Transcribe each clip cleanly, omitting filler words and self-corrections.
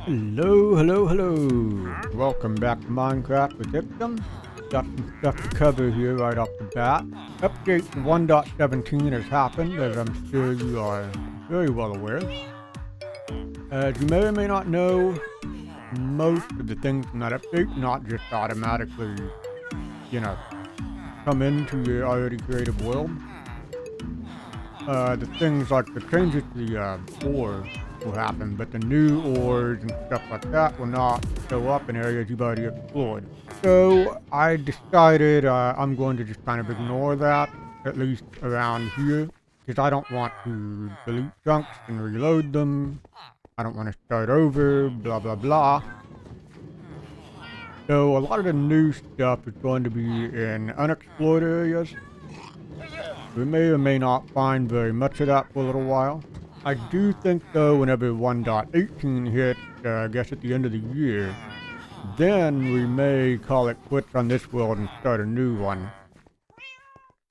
Hello, hello, hello. Welcome back to Minecraft with Icktum. Got some stuff to cover here right off the bat. Update 1.17 has happened, as I'm sure you are very well aware. As you may or may not know, most of the things from that update not just automatically, you know, come into your already created world. The things like the changes to the ore will happen, but the new ores and stuff like that will not show up in areas you've already explored. So I decided I'm going to just kind of ignore that, at least around here, because I don't want to delete chunks and reload them. I don't want to start over, blah, blah, blah. So a lot of the new stuff is going to be in unexplored areas. We may or may not find very much of that for a little while. I do think though whenever 1.18 hits, I guess at the end of the year, then we may call it quits on this world and start a new one.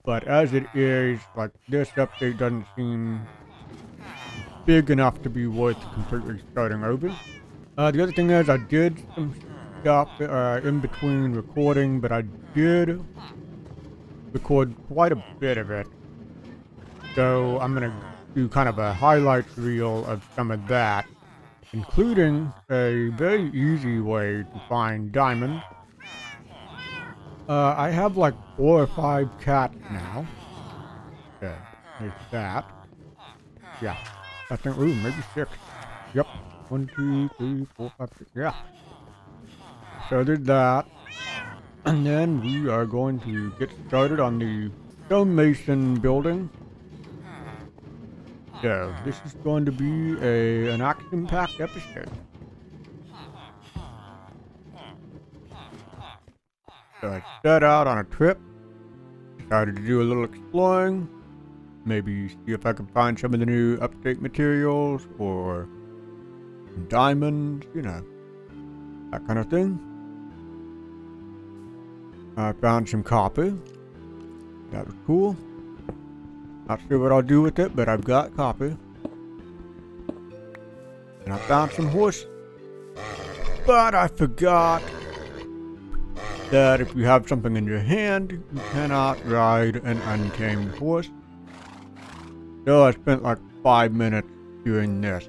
But as it is, like this update doesn't seem big enough to be worth completely starting over. The other thing is I did some stuff in between recording, but I did record quite a bit of it. So I'm going to do kind of a highlights reel of some of that, including a very easy way to find diamonds. I have like 4 or 5 cats now. Okay, there's that. Yeah, I think, ooh, maybe 6. Yep, 1, 2, 3, 4, 5, 6, yeah. So there's that. And then we are going to get started on the stonemason building. So this is going to be an action-packed episode. So I set out on a trip, decided to do a little exploring, maybe see if I could find some of the new update materials or diamonds, you know, that kind of thing. I found some copper. That was cool. Not sure what I'll do with it, but I've got copper. And I found some horse. But I forgot that if you have something in your hand, you cannot ride an untamed horse. So I spent like 5 minutes doing this.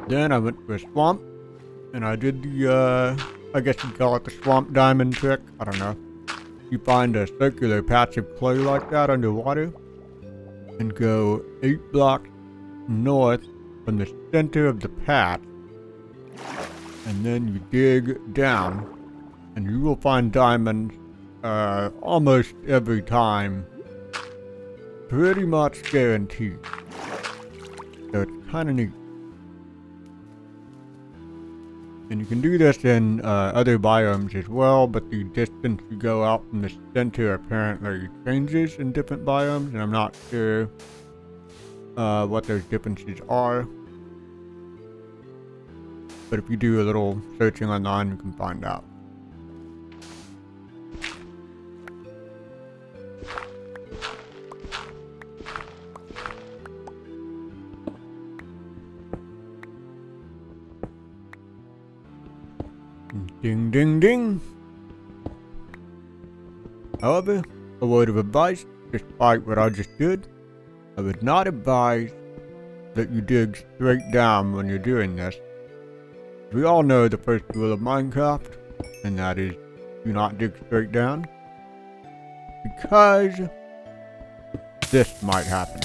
Then I went to a swamp, and I did the, I guess you'd call it the swamp diamond trick. I don't know. You find a circular patch of clay like that underwater, and go 8 blocks north from the center of the patch, and then you dig down, and you will find diamonds almost every time. Pretty much guaranteed. So it's kind of neat. And you can do this in other biomes as well, but the distance you go out from the center apparently changes in different biomes, and I'm not sure what those differences are. But if you do a little searching online, you can find out. Ding, ding, ding. However, a word of advice, despite what I just did, I would not advise that you dig straight down when you're doing this. We all know the first rule of Minecraft, and that is do not dig straight down, because this might happen.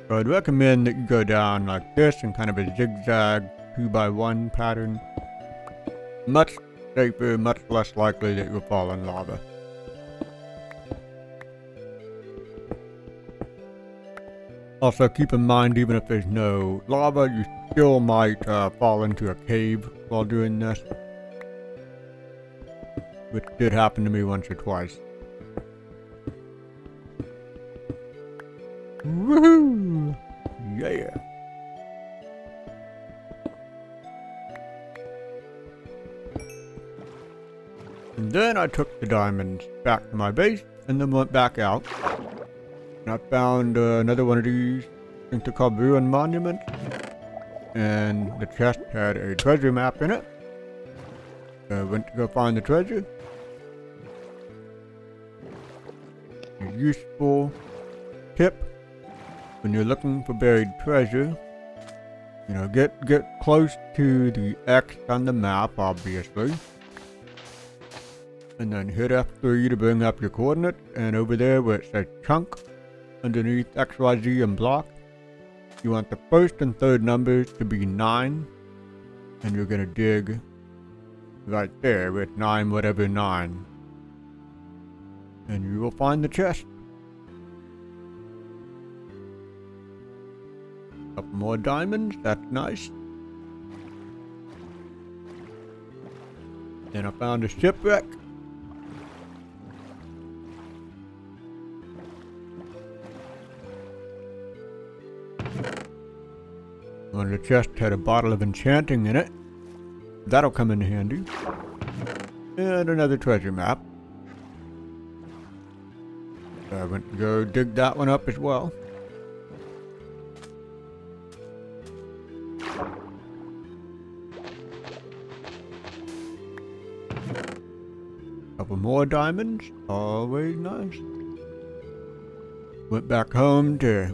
So I'd recommend that you go down like this in kind of a zigzag 2x1 pattern. Much safer, much less likely that you'll fall in lava. Also keep in mind, even if there's no lava, you still might fall into a cave while doing this. Which did happen to me once or twice. Woohoo! Yeah! And then I took the diamonds back to my base and then went back out. And I found another one of these, I think they're called ruin monuments. And the chest had a treasure map in it. I went to go find the treasure. A useful tip when you're looking for buried treasure. You know, get close to the X on the map, obviously. And then hit F3 to bring up your coordinates. And over there where it says chunk, underneath XYZ and block, you want the first and third numbers to be 9. And you're going to dig right there with 9 whatever 9. And you will find the chest. Couple more diamonds, that's nice. Then I found a shipwreck. One of the chests had a bottle of enchanting in it. That'll come in handy. And another treasure map. So I went to go dig that one up as well. Couple more diamonds, always nice. Went back home to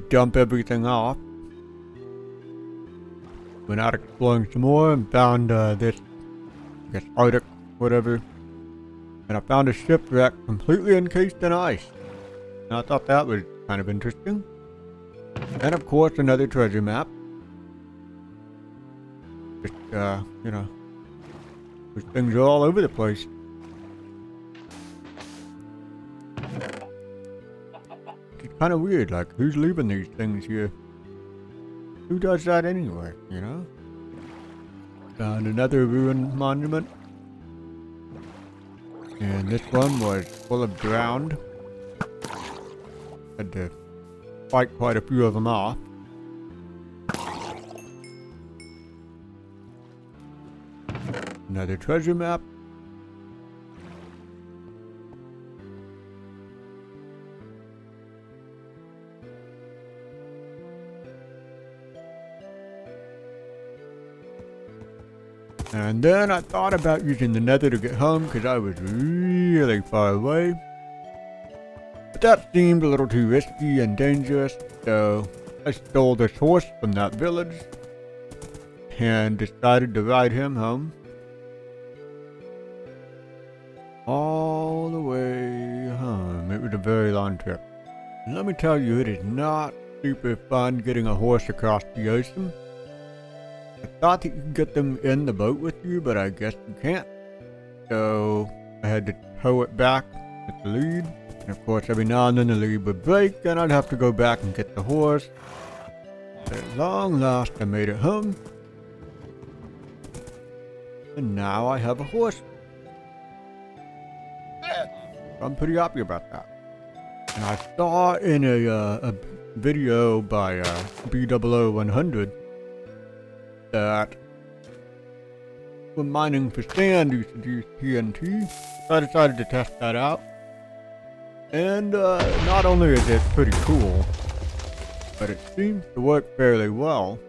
dump everything off. Went out exploring some more and found this, I guess, Arctic, whatever. And I found a shipwreck completely encased in ice. And I thought that was kind of interesting. And of course, another treasure map. Just, you know, these things are all over the place. It's kind of weird, like, who's leaving these things here? Who does that anyway, you know? Found another ruined monument. And this one was full of drowned. Had to fight quite a few of them off. Another treasure map. And then I thought about using the nether to get home because I was really far away. But that seemed a little too risky and dangerous, so I stole this horse from that village and decided to ride him home. All the way home. It was a very long trip. And let me tell you, it is not super fun getting a horse across the ocean. I thought that you could get them in the boat with you, but I guess you can't. So I had to tow it back with the lead. And of course, every now and then the lead would break, and I'd have to go back and get the horse. But at long last, I made it home. And now I have a horse. I'm pretty happy about that. And I saw in a video by B00-100 that when mining for sand you should use TNT. So I decided to test that out. And not only is it pretty cool, but it seems to work fairly well.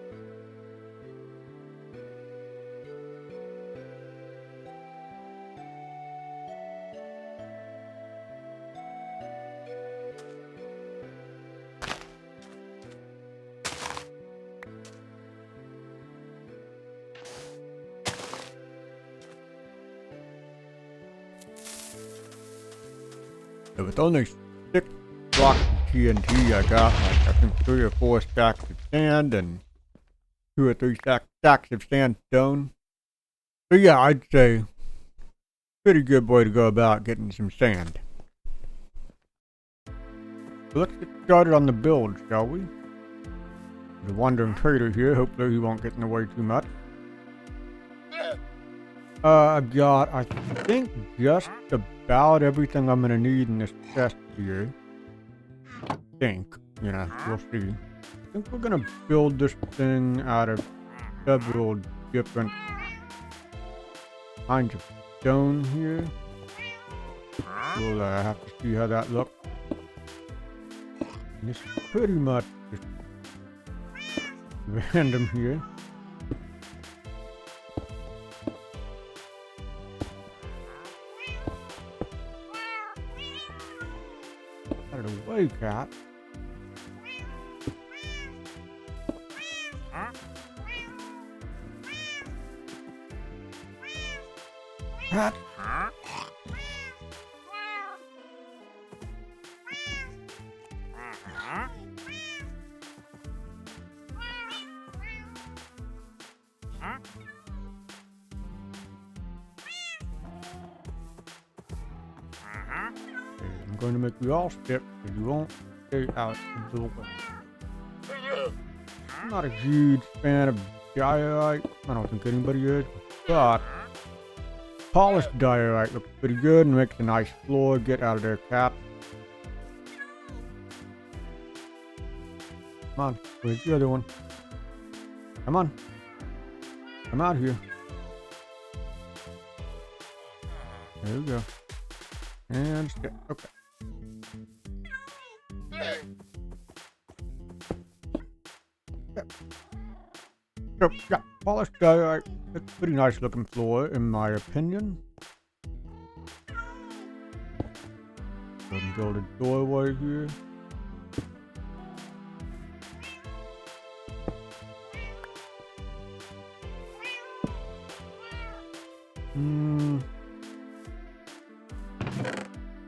So with only 6 blocks of TNT, I got like, I think 3 or 4 stacks of sand and 2 or 3 stacks of sandstone. So yeah, I'd say pretty good way to go about getting some sand. So let's get started on the build, shall we? The wandering trader here, hopefully he won't get in the way too much. I've got, I think, just about everything I'm gonna need in this chest here. I think, you know, we'll see. I think we're gonna build this thing out of several different kinds of stone here. We'll have to see how that looks. And this is pretty much just random here. Out of the way, cat. Cat. I'm going to make you all step so you won't stay out of the way. I'm not a huge fan of diorite. I don't think anybody is, but polished diorite looks pretty good and makes a nice floor. Get out of there, cat. Come on, where's the other one? Come on. Come out here. There we go. And step. Okay. So, yeah, polished diorite. It's a pretty nice looking floor, in my opinion. Go and build a doorway here.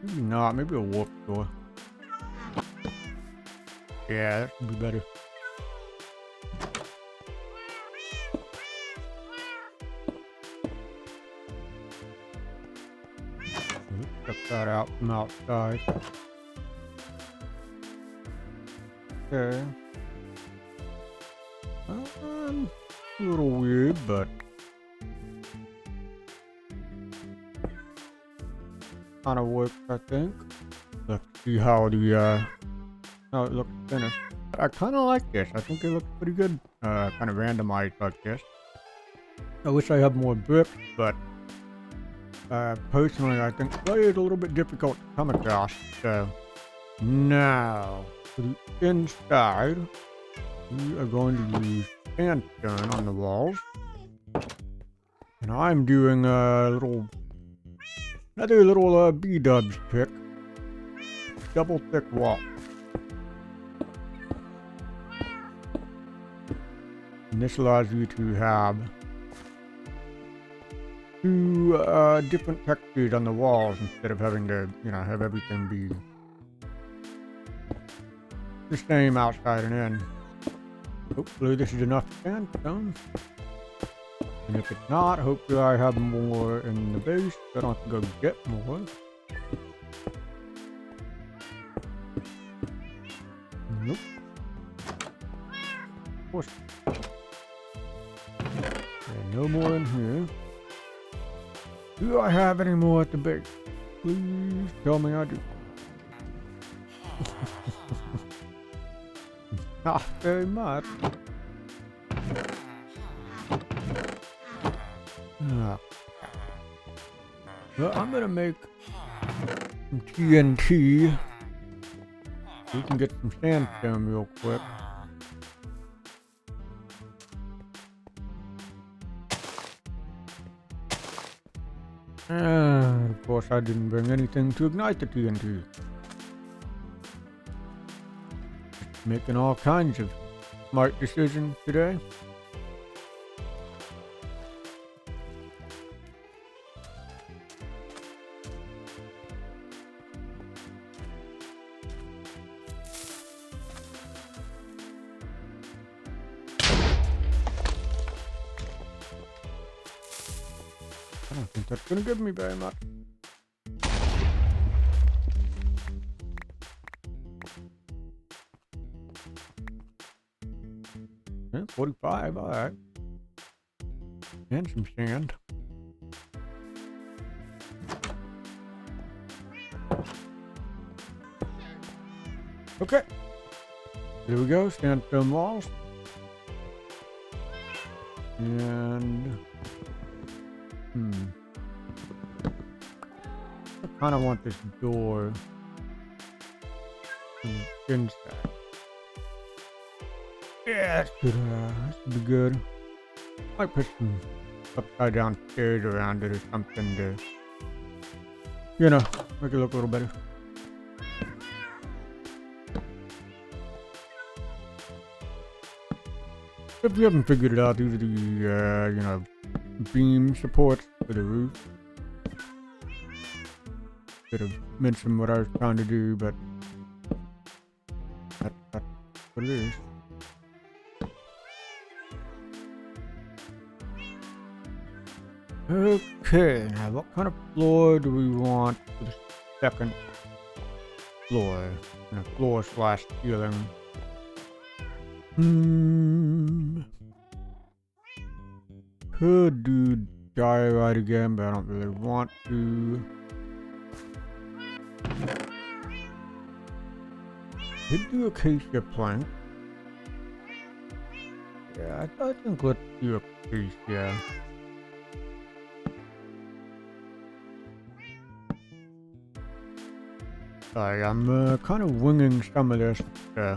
Maybe not. Maybe a warp door. Yeah, that should be better. Check that out from outside. Okay. A little weird, but kind of works, I think. Let's see how the how it looks finished. I kind of like this. I think it looks pretty good. Kind of randomized like this. I wish I had more bricks, but personally, I think clay is a little bit difficult to come across. So now, for the inside, we are going to use sandstone on the walls, and I'm doing a another little B-dubs trick. Double thick wall. And this allows you to have two different textures on the walls instead of having to, have everything be the same outside and in. Hopefully this is enough sandstone. And if it's not, hopefully I have more in the base. I don't have to go get more. Nope. Of course. Okay, no more in here. Do I have any more at the base? Please tell me I do. Not very much. Well, I'm gonna make some TNT. We can get some sandstone real quick. And of course I didn't bring anything to ignite the TNT. Making all kinds of smart decisions today. I don't think that's gonna give me very much. Yeah, 45, alright. And some sand. Okay. There we go, sandstone walls. And kind of want this door inside. Yeah, that should be good. Might put some upside down stairs around it or something to, you know, make it look a little better. If you haven't figured it out, these are the, you know, beam supports for the roof. Could have mentioned what I was trying to do, but that's what it is. Okay, now what kind of floor do we want for the second floor? And a floor slash ceiling. Could do diorite again, but I don't really want to. Could do acacia plank. Yeah, I think let's do acacia. Sorry, I'm kind of winging some of this to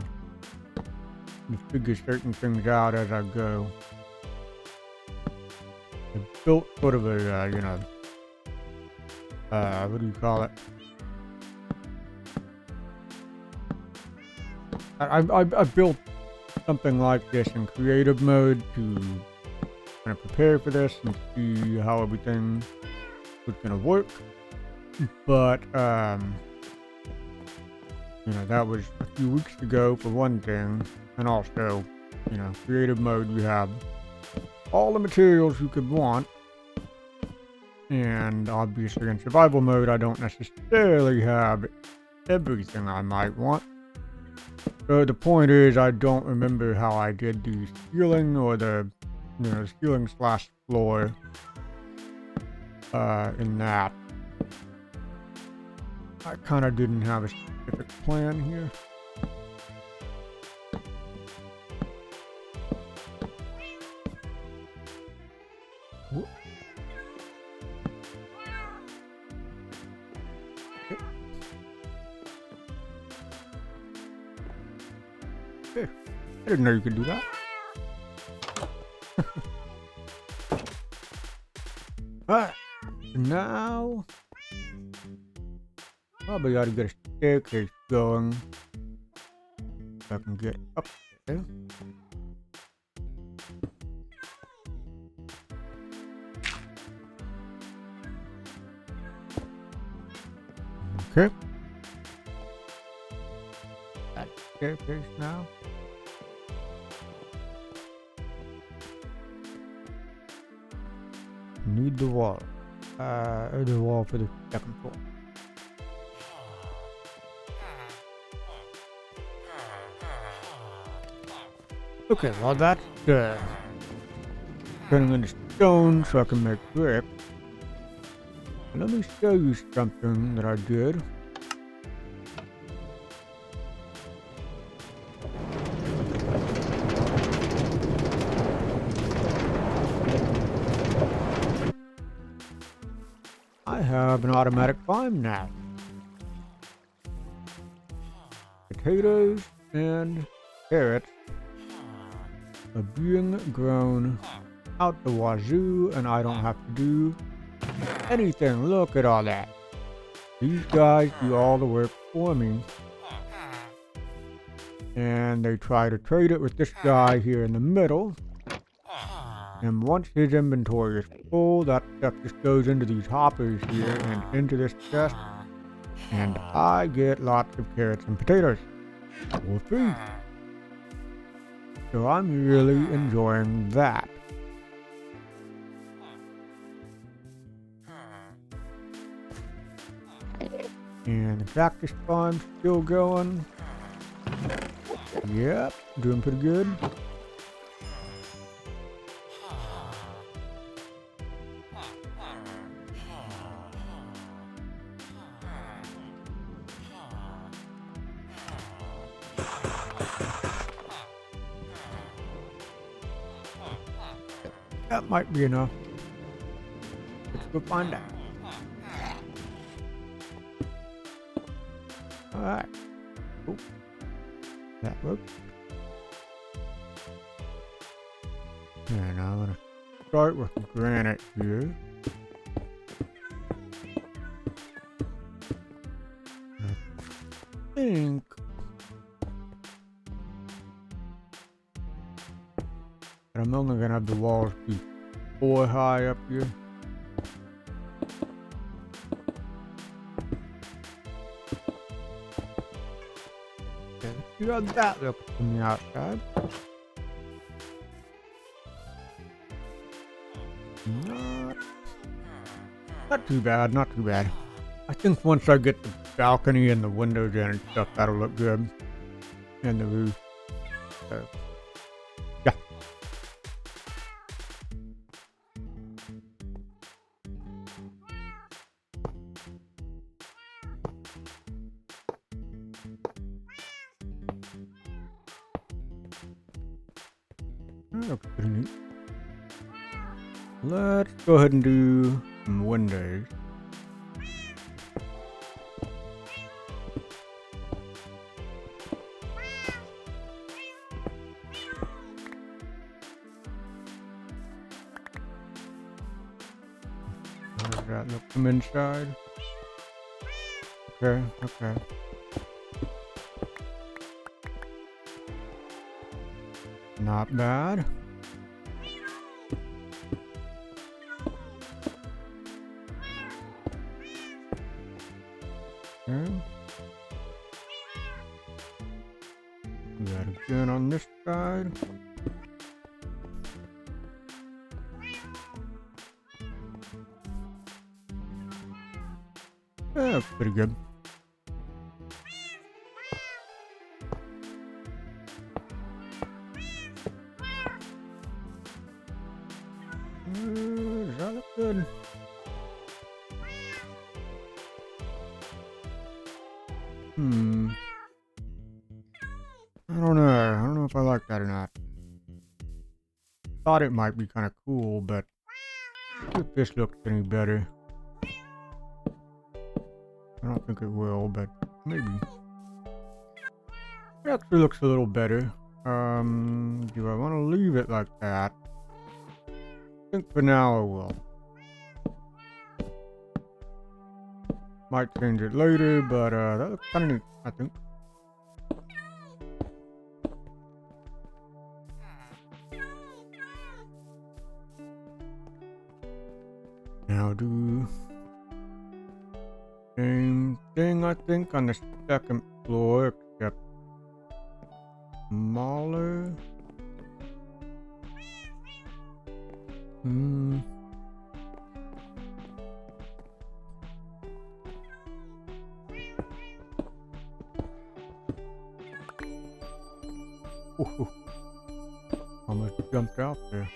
figure certain things out as I go. I built sort of a, you know, what do you call it? I built something like this in creative mode to kind of prepare for this and see how everything was going to work. But, you know, that was a few weeks ago for one thing. And also, you know, creative mode, you have all the materials you could want. And obviously in survival mode, I don't necessarily have everything I might want. So the point is, I don't remember how I did the ceiling or the, you know, ceiling slash floor in that. I kind of didn't have a specific plan here. I didn't know you could do that. Alright, now probably ought to get a staircase going so I can get up there. Okay. That staircase now. Need the wall. The wall for the second floor. Okay, well that's turning into stone so I can make brick. Let me show you something that I did. I have an automatic farm now. Potatoes and carrots are being grown out the wazoo, and I don't have to do anything. Look at all that. These guys do all the work for me. And they try to trade it with this guy here in the middle. And once his inventory is full, that stuff just goes into these hoppers here and into this chest. And I get lots of carrots and potatoes for free. So I'm really enjoying that. And the cactus farm's still going. Yep, doing pretty good. That might be enough. Let's go find out. Alright. Cool. That works. And I'm gonna start with the granite here. I think I'm only gonna have the walls be 4 high up here. Okay, let's see how that looks from the outside. Not too bad, not too bad. I think once I get the balcony and the windows in and stuff, that'll look good. And the roof. So, yeah. That looks pretty neat. Let's go ahead and do some windows. How does that look from inside? Okay, okay. Not bad. Okay. Do that again on this side. Yeah, that's pretty good. Does that look good? I don't know. I don't know if I like that or not. Thought it might be kind of cool, but if this looks any better. I don't think it will, but maybe. It actually looks a little better. Do I want to leave it like that? I think for now I will. Might change it later, but that looks kind of neat, I think. Now do same thing, I think, on the second floor, except smaller. Ooh, almost jumped out there.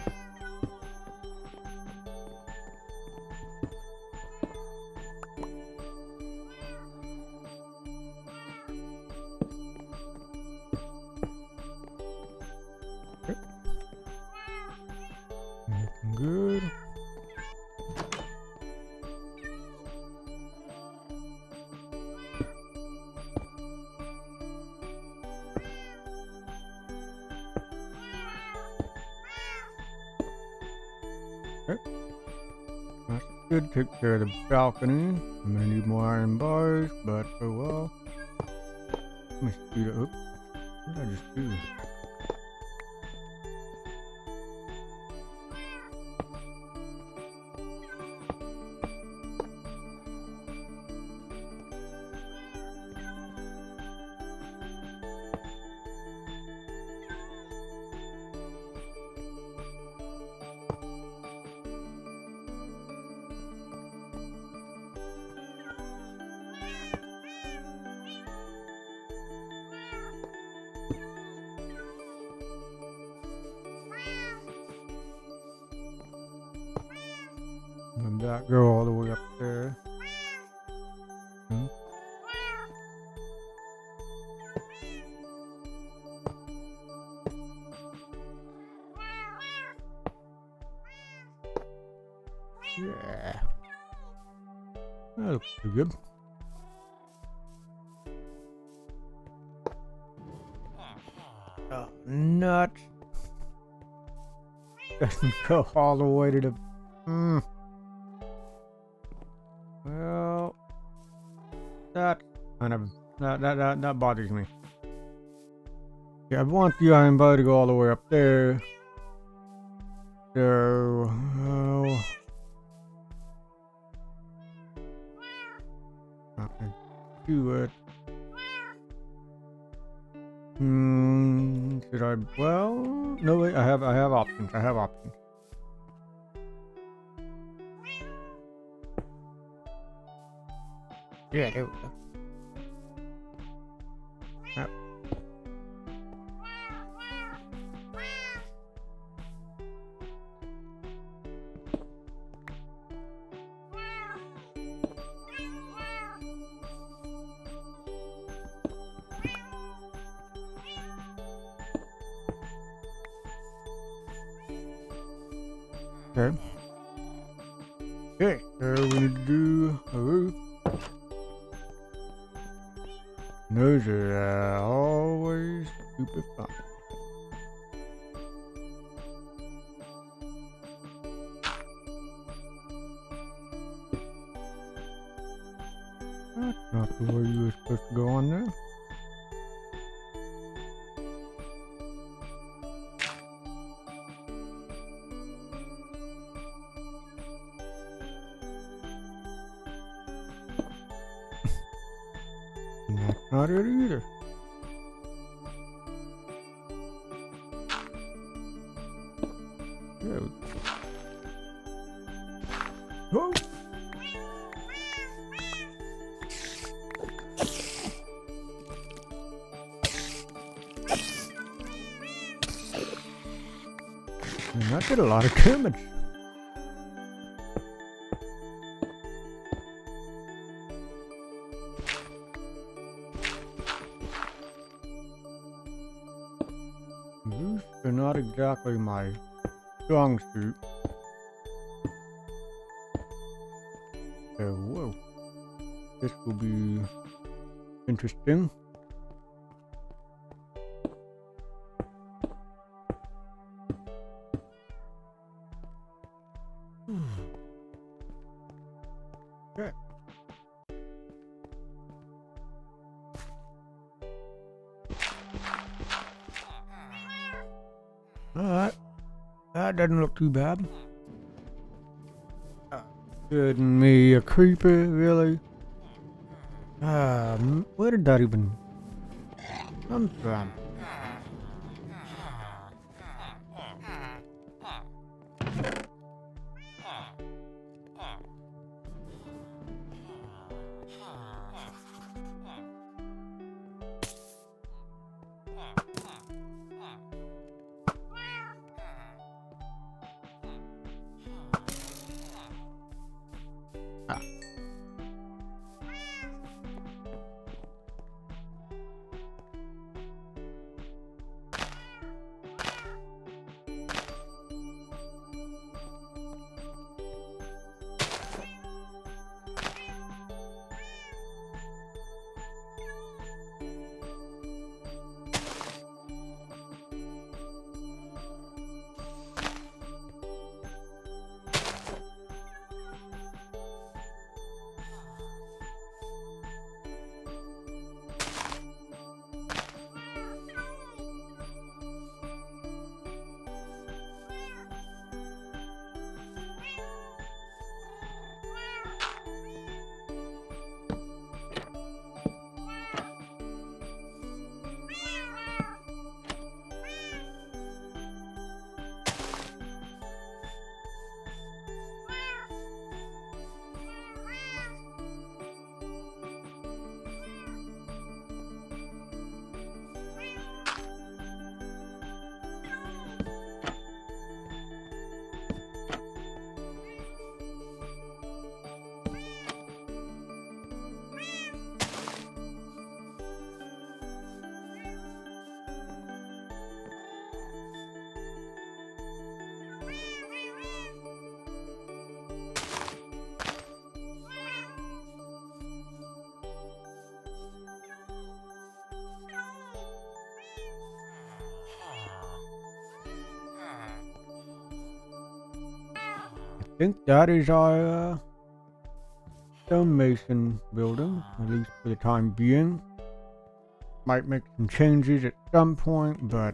Okay. Looking good. Okay. That should take care of the balcony. I'm gonna need more iron bars, but oh well. Let me speed it up. What did I just do? And that go all the way up there. Yeah. That looks pretty good. Oh, nuts. Doesn't go all the way to the... Well... That kind of... That bothers me. Yeah, I want the iron bar to go all the way up there. So... Well... I can do it. Should I? Well, no wait. I have options. I have options. Yeah, there we go. Yep. Okay. Okay, so we need to do a roof. And those are always super fun. That's not the way you were supposed to go on there. That's not it either. There we go. Whoa! And that did a lot of damage. Roofs are not exactly my strong suit. So, whoa. This will be interesting. Okay. Alright. That doesn't look too bad. Kidding me, a creeper, really? Where did that even come from? think that is our stonemason building, at least for the time being. Might make some changes at some point, but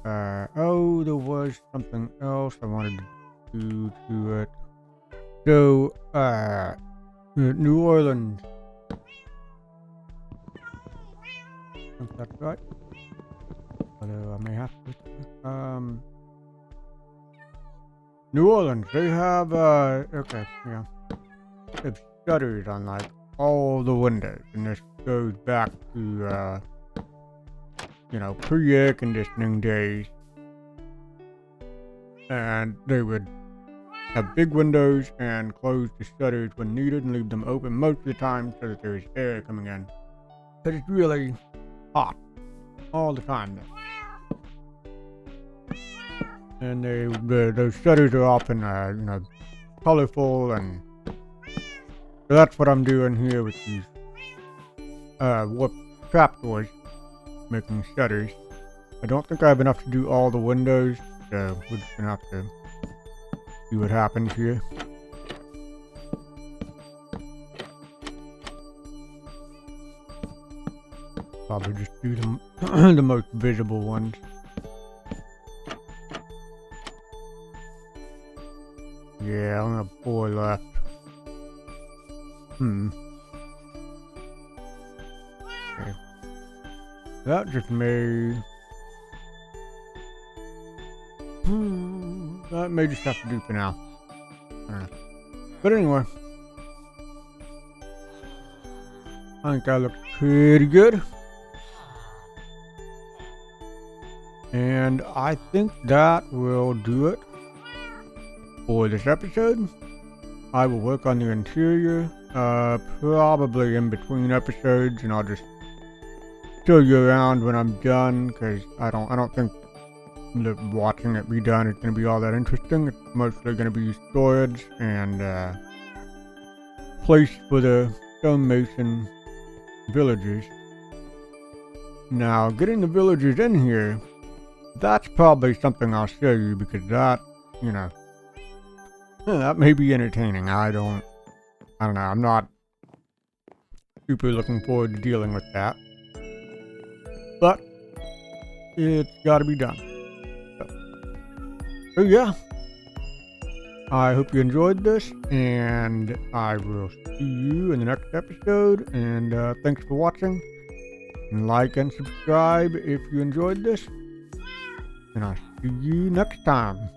oh, there was something else I wanted to do to it. So, New Orleans. I think that's right. Although I may have to. New Orleans, they have, okay, yeah. They have shutters on, like, all the windows, and this goes back to, you know, pre-air conditioning days. And they would have big windows and close the shutters when needed and leave them open most of the time so that there's air coming in. But it's really hot all the time there. And those shutters are often, you know, colorful, and so that's what I'm doing here with these warp trapdoors, making shutters. I don't think I have enough to do all the windows, so we're just gonna have to see what happens here. Probably just do the most visible ones. Yeah, I only have 4 left. Okay. That just may... that may just have to do for now. I don't know. But anyway. I think that looks pretty good. And I think that will do it for this episode. I will work on the interior, probably in between episodes, and I'll just show you around when I'm done, because I don't think watching it be done is going to be all that interesting. It's mostly going to be storage and place for the stonemason villagers. Now, getting the villagers in here, that's probably something I'll show you, because that, you know, that may be entertaining. I don't know. I'm not super looking forward to dealing with that. But it's got to be done. So yeah. I hope you enjoyed this, and I will see you in the next episode. And thanks for watching. And like and subscribe if you enjoyed this. And I'll see you next time.